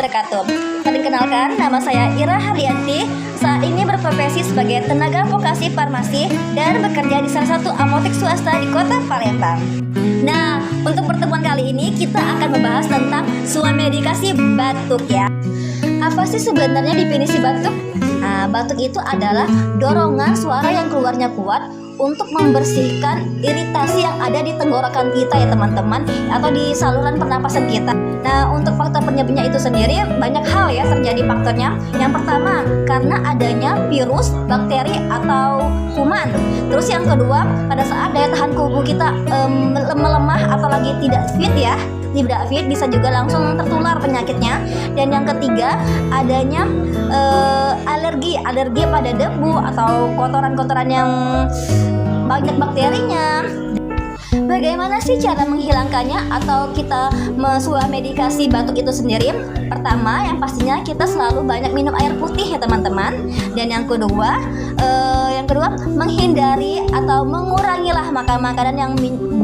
wabarakatuh. Perkenalkan, nama saya Ira Haryanti. Saat ini berprofesi sebagai tenaga vokasi farmasi dan bekerja di salah satu apotek swasta di Kota Palembang. Nah, untuk pertemuan kali ini kita akan membahas tentang swamedikasi batuk ya. Apa sih sebenarnya definisi batuk? Nah, batuk itu adalah dorongan suara yang keluarnya kuat untuk membersihkan iritasi yang ada di tenggorokan kita ya teman-teman, atau di saluran pernapasan kita. Nah, untuk faktor penyebabnya itu sendiri banyak hal ya terjadi faktornya. Yang pertama, karena adanya virus, bakteri atau kuman. Terus yang kedua, pada saat daya tahan tubuh kita melemah atau lagi tidak fit ya, tidak fit, bisa juga langsung tertular penyakitnya. Dan yang ketiga, adanya alergi pada debu atau kotoran-kotoran yang banyak bakterinya. Bagaimana sih cara menghilangkannya atau kita swamedikasi batuk itu sendiri? Pertama, yang pastinya kita selalu banyak minum air putih ya teman-teman. Dan yang kedua, menghindari atau mengurangilah makan makanan yang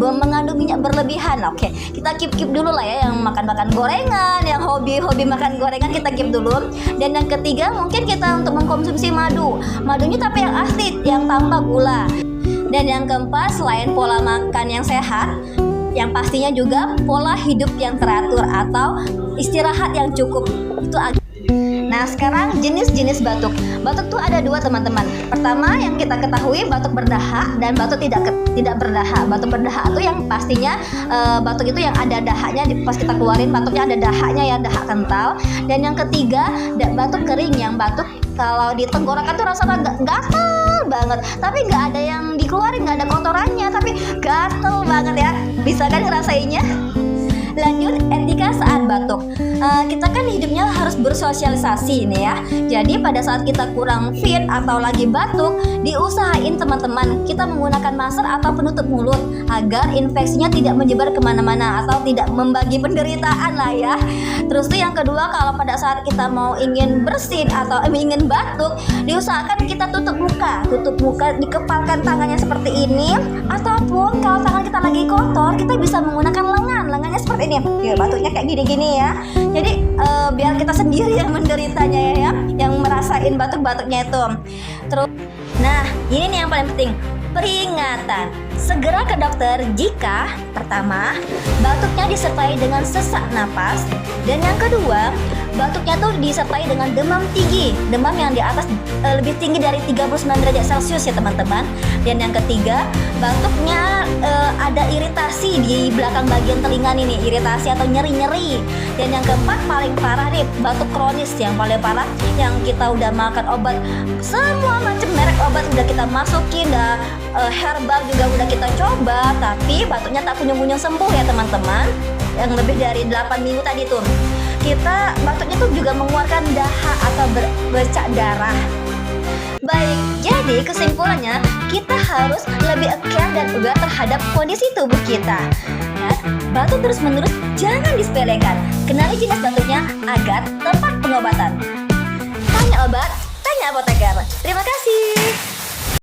mengandung minyak berlebihan. Oke, kita keep dulu lah ya, yang makan gorengan, yang hobi makan gorengan kita keep dulu. Dan yang ketiga, mungkin kita untuk mengkonsumsi madunya tapi yang asli, yang tanpa gula. Dan yang keempat, selain pola makan yang sehat, yang pastinya juga pola hidup yang teratur atau istirahat yang cukup. Nah, sekarang jenis-jenis batuk. Batuk tuh ada dua teman-teman. Pertama yang kita ketahui, batuk berdahak dan batuk tidak berdahak. Batuk berdahak itu yang pastinya batuk itu yang ada dahaknya, pas kita keluarin batuknya ada dahaknya ya, dahak kental. Dan yang ketiga, batuk kering, yang batuk kalau di tenggorokan tuh rasanya gatal banget, tapi nggak ada yang dikeluarin, nggak ada kotorannya, tapi gatal banget ya. Bisa kan ngerasainnya? Lanjut, etika saat batuk. Kita kan hidupnya harus bersosialisasi nih ya. Jadi pada saat kita kurang fit atau lagi batuk, diusahain teman-teman kita menggunakan masker atau penutup mulut agar infeksinya tidak menyebar kemana-mana atau tidak membagi penderitaan lah ya. Terus tuh yang kedua, kalau pada saat kita mau ingin bersin atau ingin batuk, diusahakan kita tutup muka, dikepalkan tangannya seperti ini. Ataupun kalau tangan kita lagi kotor, kita bisa menggunakan lengannya seperti ini. Ya, batuknya kayak gini-gini ya. Jadi biar kita sendiri yang menderitanya ya, yang merasain batuk-batuknya itu. Terus, nah ini nih yang paling penting, peringatan. Segera ke dokter jika pertama, batuknya disertai dengan sesak napas. Dan yang kedua, batuknya tuh disertai dengan demam tinggi, demam yang di atas lebih tinggi dari 39 derajat Celcius ya teman-teman. Dan yang ketiga, batuknya ada iritasi di belakang bagian telinga ini, iritasi atau nyeri-nyeri. Dan yang keempat, paling parah nih, batuk kronis yang paling parah, yang kita udah makan obat, semua macam merek obat udah kita masukin, herbal juga udah kita coba, tapi batuknya tak kunjung-kunjung sembuh ya teman-teman. Yang lebih dari 8 minggu tadi tuh, kita batuknya tuh juga mengeluarkan dahak atau bercak darah. Baik, jadi kesimpulannya kita harus lebih aware dan aware terhadap kondisi tubuh kita. Dan batuk terus-menerus jangan disepelekan. Kenali jenis batuknya agar tepat pengobatan. Tanya obat, tanya apoteker. Terima kasih.